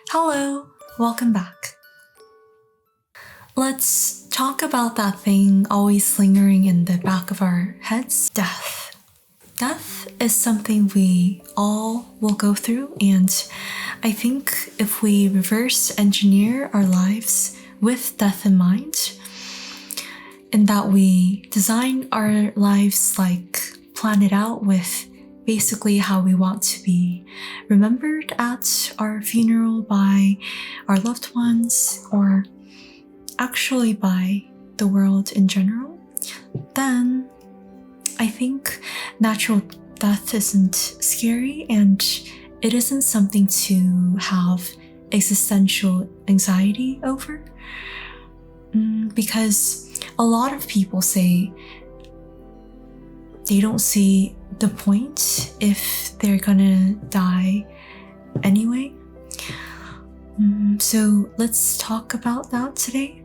Hello, welcome back. Let's talk about that thing always lingering in the back of our heads, death. Death is something we all will go through, and I think if we reverse engineer our lives with death in mind, and that we design our lives plan it out with basically how we want to be remembered at our funeral by our loved ones, or actually by the world in general, then I think natural death isn't scary and it isn't something to have existential anxiety over. Because a lot of people say they don't see the point if they're gonna die anyway. So let's talk about that today.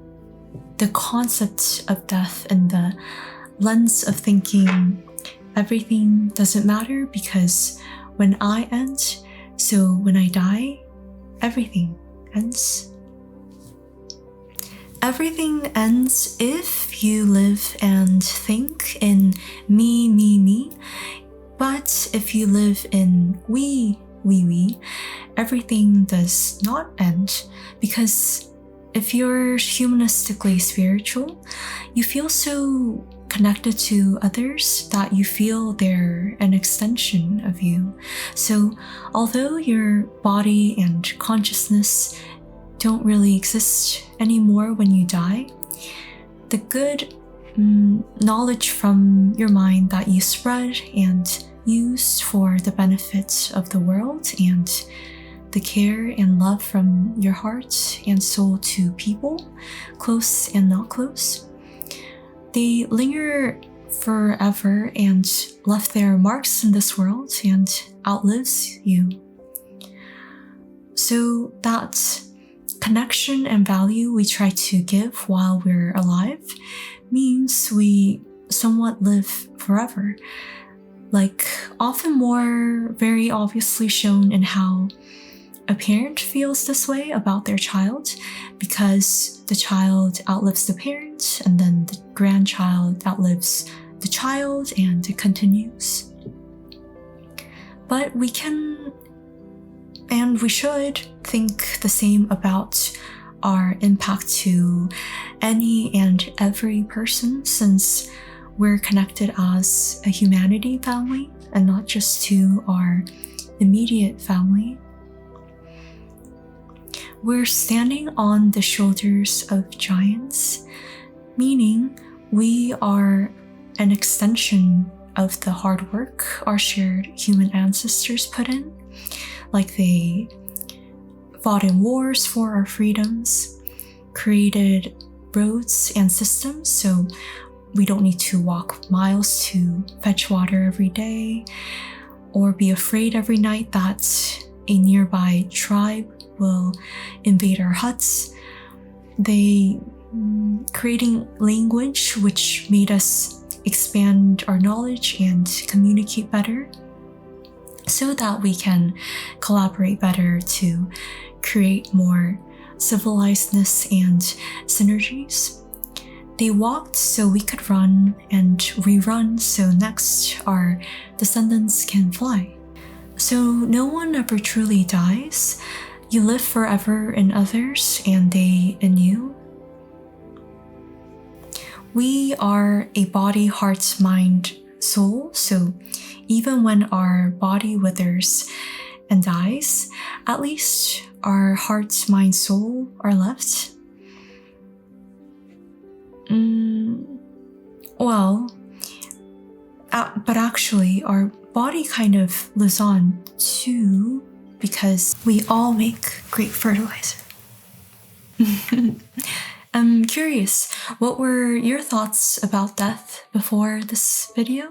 The concept of death and the lens of thinking everything doesn't matter because when I end, so when I die, everything ends. Everything ends if you live and think in me, but if you live in we, everything does not end, because if you're humanistically spiritual, you feel so connected to others that you feel they're an extension of you. So although your body and consciousness don't really exist anymore when you die, the good knowledge from your mind that you spread and use for the benefit of the world, and the care and love from your heart and soul to people, close and not close, they linger forever and left their marks in this world and outlives you. So that connection and value we try to give while we're alive means we somewhat live forever. Often more very obviously shown in how a parent feels this way about their child, because the child outlives the parent, and then the grandchild outlives the child, and it continues. But we can, and we should, think the same about our impact to any and every person, since we're connected as a humanity family and not just to our immediate family. We're standing on the shoulders of giants, meaning we are an extension of the hard work our shared human ancestors put in. They fought in wars for our freedoms, created roads and systems so we don't need to walk miles to fetch water every day, or be afraid every night that a nearby tribe will invade our huts. They creating language which made us expand our knowledge and communicate better so that we can collaborate better to create more civilizedness and synergies. They walked so we could run, and we run so next our descendants can fly. So no one ever truly dies. You live forever in others and they in you. We are a body, heart, mind, soul, so even when our body withers and dies, at least our heart, mind, soul are left. But actually our body kind of lives on too, because we all make great fertilizer. I'm curious, what were your thoughts about death before this video?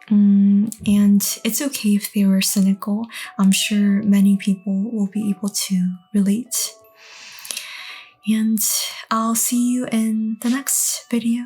And it's okay if they were cynical. I'm sure many people will be able to relate. And I'll see you in the next video.